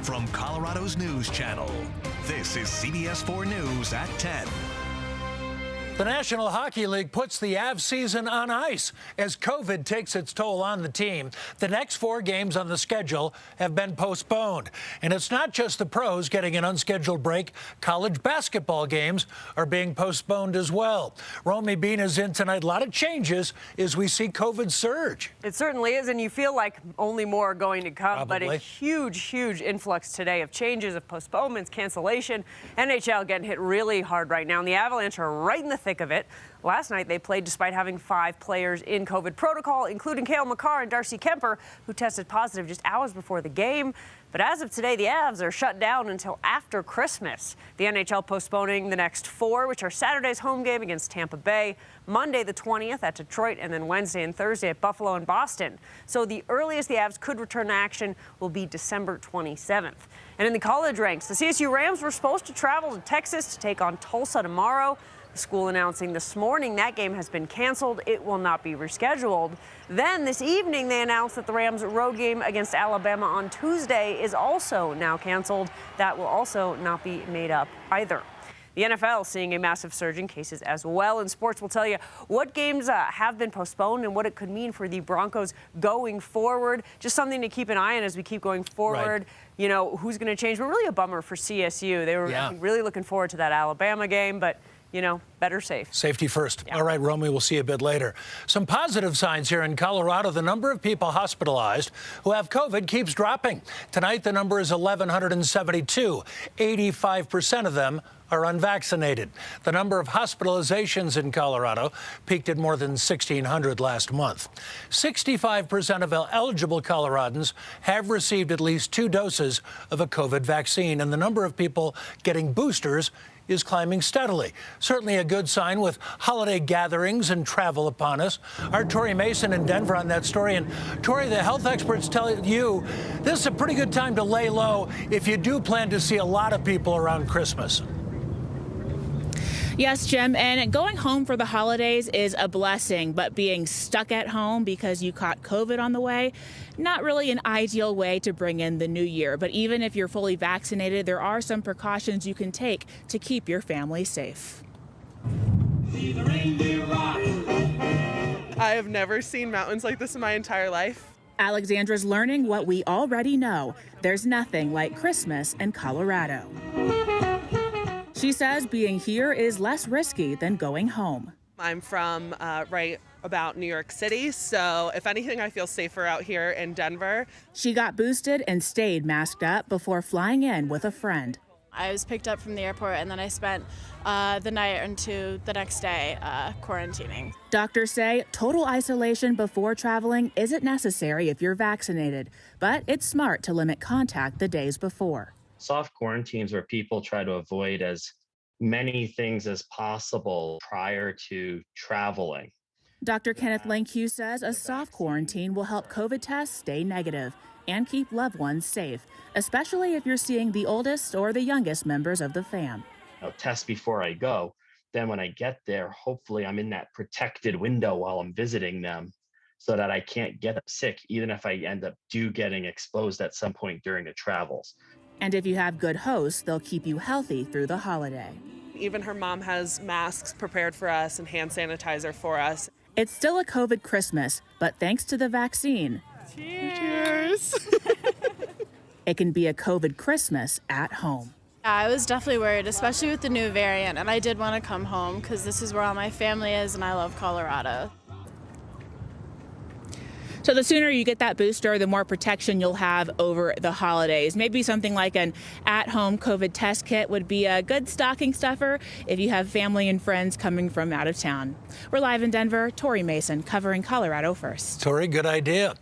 from Colorado's news channel. This is CBS4 News at 10. The National Hockey League puts the Avs season on ice as COVID takes its toll on the team. The next 4 games on the schedule have been postponed. And it's not just the pros getting an unscheduled break. College basketball games are being postponed as well. Romy Bean is in tonight. A lot of changes as we see COVID surge. It certainly is, and you feel like only more are going to come. Probably. But a huge influx today of changes, of postponements, cancellation. NHL getting hit really hard right now, and the Avalanche are right in the thick of it. Last night they played despite having 5 players in COVID protocol, including Cale Makar and Darcy Kemper, who tested positive just hours before the game. But as of today, the Avs are shut down until after Christmas. The NHL postponing the next 4, which are Saturday's home game against Tampa Bay, Monday the 20th at Detroit, and then Wednesday and Thursday at Buffalo and Boston. So the earliest the Avs could return to action will be December 27th. And in the college ranks, the CSU Rams were supposed to travel to Texas to take on Tulsa tomorrow. The school announcing this morning that game has been canceled. It will not be rescheduled. Then this evening, they announced that the Rams' road game against Alabama on Tuesday is also now canceled. That will also not be made up either. The NFL seeing a massive surge in cases as well. And sports will tell you what games have been postponed and what it could mean for the Broncos going forward. Just something to keep an eye on as we keep going forward. Right. You know, who's going to change? But really a bummer for CSU. They were really looking forward to that Alabama game, but you know, better safe. Safety first. Yeah. All right, Romy, we'll see you a bit later. Some positive signs here in Colorado. The number of people hospitalized who have COVID keeps dropping. Tonight, the number is 1,172. 85% of them are unvaccinated. The number of hospitalizations in Colorado peaked at more than 1,600 last month. 65% of eligible Coloradans have received at least 2 doses of a COVID vaccine, and the number of people getting boosters is climbing steadily. Certainly a good sign with holiday gatherings and travel upon us. Our Tori Mason in Denver on that story. And Tori, the health experts tell you this is a pretty good time to lay low if you do plan to see a lot of people around Christmas. Yes, Jim, and going home for the holidays is a blessing, but being stuck at home because you caught COVID on the way, not really an ideal way to bring in the new year. But even if you're fully vaccinated, there are some precautions you can take to keep your family safe. I have never seen mountains like this in my entire life. Alexandra's learning what we already know. There's nothing like Christmas in Colorado. She says being here is less risky than going home. I'm from right about New York City, so if anything, I feel safer out here in Denver. She got boosted and stayed masked up before flying in with a friend. I was picked up from the airport and then I spent the night into the next day quarantining. Doctors say total isolation before traveling isn't necessary if you're vaccinated, but it's smart to limit contact the days before. Soft quarantines where people try to avoid as many things as possible prior to traveling. Dr. Kenneth Lankew says a soft quarantine will help COVID tests stay negative and keep loved ones safe, especially if you're seeing the oldest or the youngest members of the fam. I'll test before I go. Then when I get there, hopefully I'm in that protected window while I'm visiting them so that I can't get sick, even if I end up getting exposed at some point during the travels. And if you have good hosts, they'll keep you healthy through the holiday. Even her mom has masks prepared for us and hand sanitizer for us. It's still a COVID Christmas, but thanks to the vaccine, Cheers! it can be a COVID Christmas at home. I was definitely worried, especially with the new variant, and I did want to come home because this is where all my family is and I love Colorado. So the sooner you get that booster, the more protection you'll have over the holidays. Maybe something like an at-home COVID test kit would be a good stocking stuffer if you have family and friends coming from out of town. We're live in Denver. Tori Mason covering Colorado First. Tori, good idea.